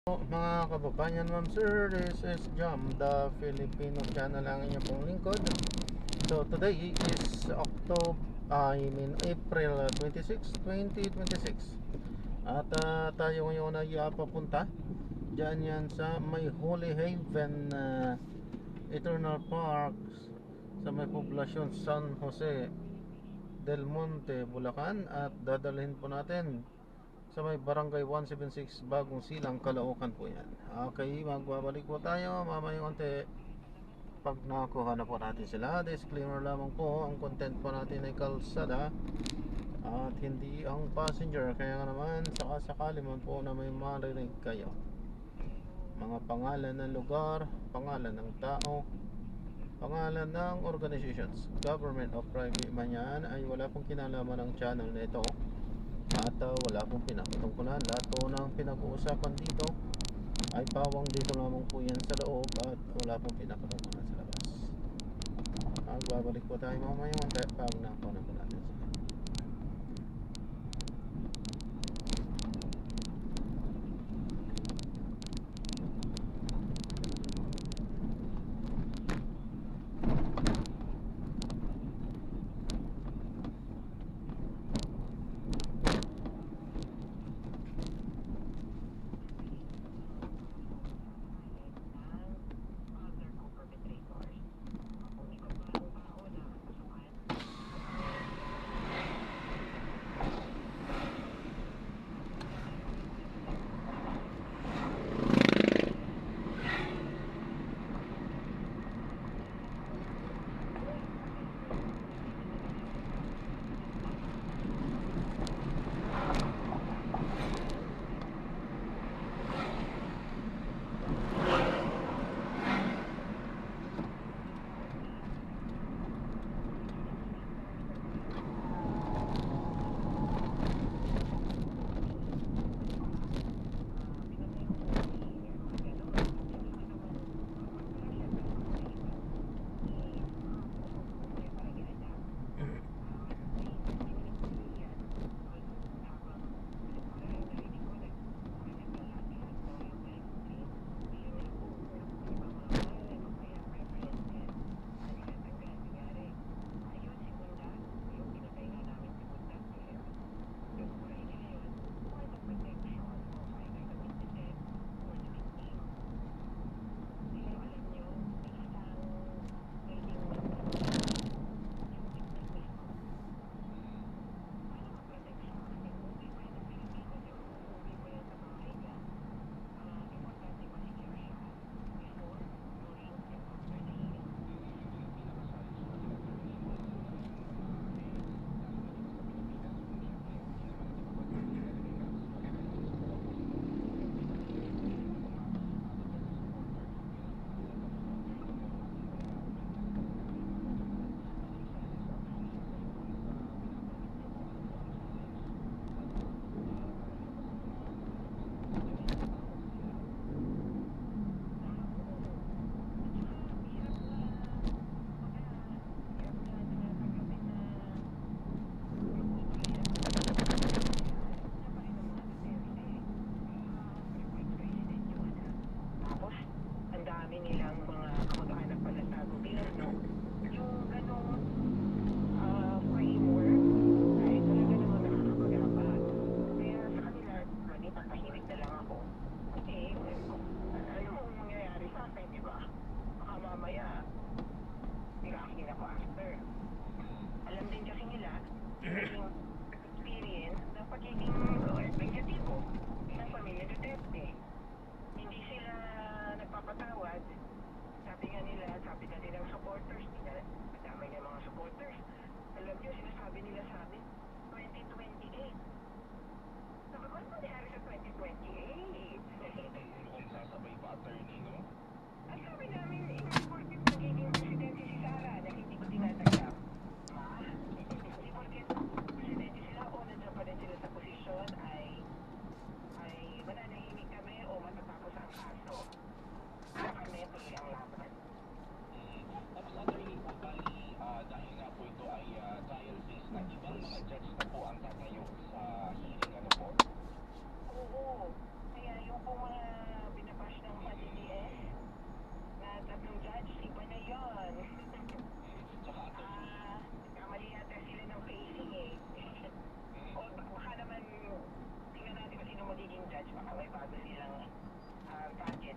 Mga kababayan, ma'am sir, this is Jam, the Filipino channel ang inyong pong lingkod. So today is April 26, 2026. At tayo ngayon ay papunta dyan yan sa may Holy Haven Eternal Parks sa may poblasyon San Jose del Monte, Bulacan. At dadalhin po natin sa may barangay 176 Bagong Silang, Caloocan po yan. Okay, magbabalik po tayo mamayang konti pag nakuha na po natin sila. Disclaimer lamang po, ang content po natin ay kalsada at hindi ang passenger. Kaya nga naman sakasakali man po na may marinig kayo, mga pangalan ng lugar, pangalan ng tao, pangalan ng organizations, government o private man yan, ay wala pong kinalaman ng channel na ito. At wala pong pinakatungkulan. Lahat po ng pinag-uusapan dito ay pawang dito lamang po yan sa loob at wala pong pinakatungkulan sa labas. Magbabalik po tayo mamaya pag nakuha na po natin sila.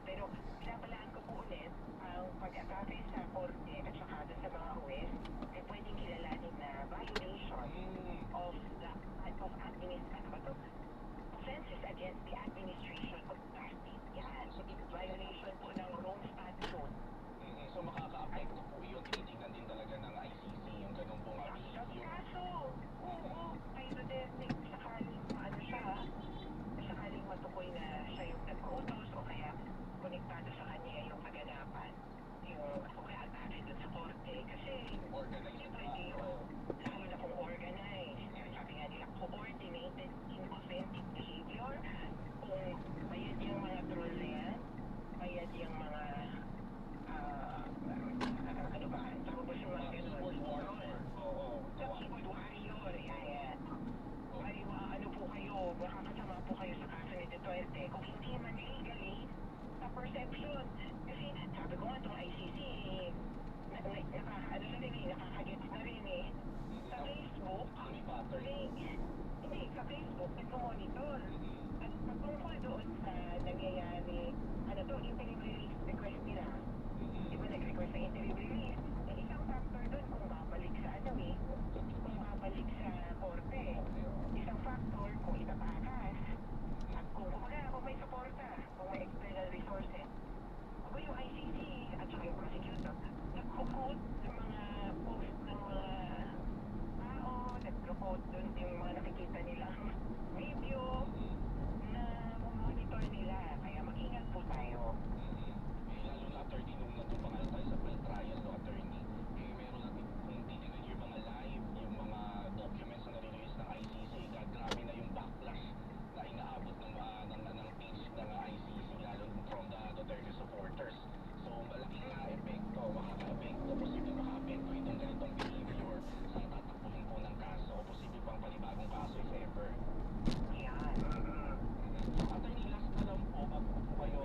Pero pinapalaan ko po ulit ang pag-atake sa korte at saka doon sa mga huwes ay pwedeng kilalanin na violation of the of ano ba to? Offenses against the administration of justice. Yan. Violation po ng Rome Statute. So makaka-apekto po yun, tinitingnan din talaga ng ICC yung ganun pong behavior. Kaso, oo, kay Duterte, sakaling ano siya, sakaling matukoy na siya yung nag-utos o kaya konektado sa kanya yung kaganapan, yung o kaya atake dun sa korte. Kasi, Organized siyempre, ba? lalo na kung organized, sabi nga nila, coordinated inauthentic behavior, kung bayad yung mga troll na yan, bayad yung mga ano ba, tama ba siya mga ganun? Keyboard warfare. Oo. Sa keyboard warrior, yan. Ay, ano po kayo, makakasama po kayo sa kaso ni Duterte kung hindi man legally sa perception. Kasi sabi ko nga itong ICC, nakakaano na rin eh, nakakagets na rin eh. Sa Facebook, May pattern. hindi, sa Facebook, nagko-monitor. At patungkol doon sa nangyayari, ano to, interim release request nila. Di ba nag-request ng interim release? Eh, isang factor doon kung babalik sa ano eh, kung babalik sa korte. Isang factor kung itatakas. At kung may suporta, kung may external resources. Aba yung ICC at saka yung prosecutor, nag-quote ng mga post ng mga tao, nag-quote doon yung mga nakikita nilang video na monitor nila. Kaya mag-ingat po tayo. Lalo na attorney nung nandun pa nga tayo sa trial no attorney. Meron natin kung titignan yung mga live, yung mga documents na nare-release ng ICC, grabe na yung backlash na inaabot ng page ng ICC lalo from the Duterte supporters. So malaking epekto, makaka-epekto, posibleng maka-epekto itong ganitong behavior sa tatakbuhin po ng kaso o posible pang panibagong kaso if ever. Yan. Attorney, last na lang po bago po kayo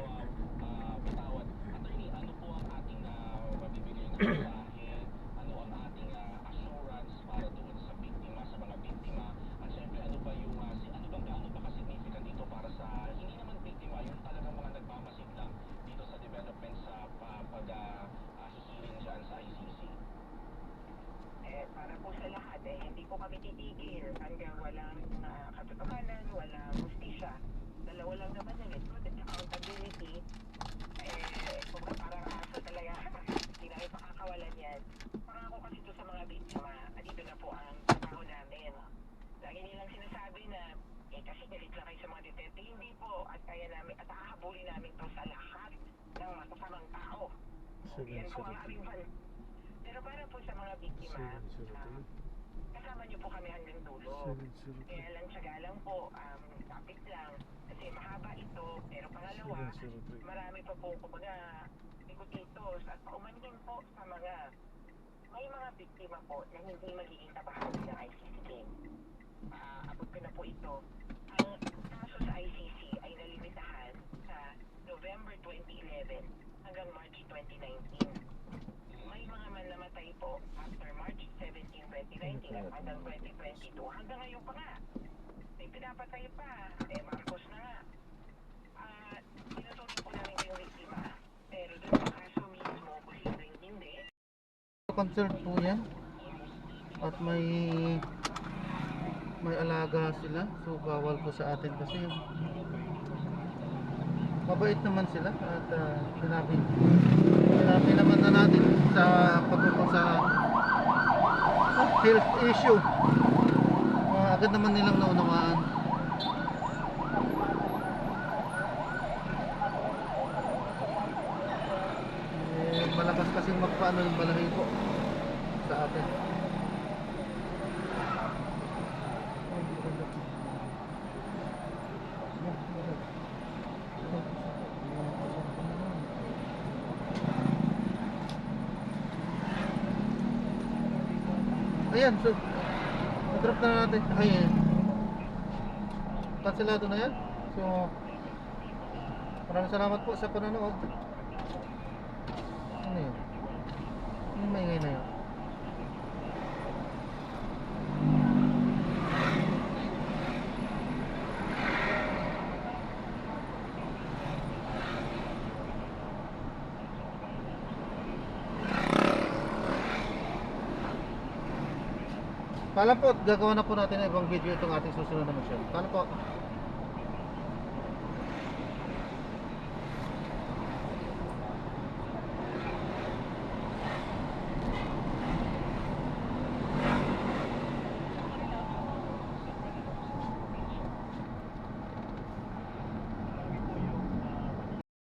pitawad. Attorney, ano po ang ating mabibigay na mensahe? Ano ang ating assurance para doon sa biktima, sa mga biktima? At syempre, ano ba yung ano bang gaano ba ka-significant dito para sa hindi naman biktima, yung talagang mga nagmamasid lang dito sa development sa pag-hihiling dyan sa ICC? Para po sa lahat, hindi po kami titigil hanggang walang katotohanan, walang justisya. Dalawa lang naman yan, truth and accountability. Kung parang aso talaga, hindi namin pakakawalan yan. Pangako kasi ito sa mga biktima, at ito na po ang trabaho namin. Lagi nilang sinasabi na, kasi galit lang kayo sa mga Duterte. Hindi po, at kaya namin, at hahabulin namin to sa lahat ng masasamang tao. Yan po ang aming pero para po sa mga biktima, kasama niyo po kami hanggang dulo. Kaya lang tsaga lang po, topic lang. Kasi mahaba ito, pero pangalawa, marami pa po kumbaga ikutitos at paumanhin po sa mga may mga biktima po na hindi magiging bahagi ng ICC. Abot ko na po ito. Ang kaso sa ICC ay nalimitahan sa November 2011 hanggang March 2019. May mga namatay po after March 17, 2019 hanggang 2022. Hanggang ngayon pa nga. May pinapatay pa. Marcos na nga. Sinusunin po namin yung biktima. Pero doon sa kaso mismo, posibleng hindi. Concert po yan. At may alaga sila. So bawal po sa atin kasi mabait naman sila at sinabi naman na natin sa pagdating sa health issue, agad naman nilang naunawaan. Malakas kasing magpaano yung balahibo sa atin. Ayan, so na-drop na natin. Ayan. Kanselado na yan. So maraming salamat po sa panonood. Ano yun? Yung maingay na yun. Paalam po, gagawa na po natin ng ibang video itong ating susunod na mission. Paalam po.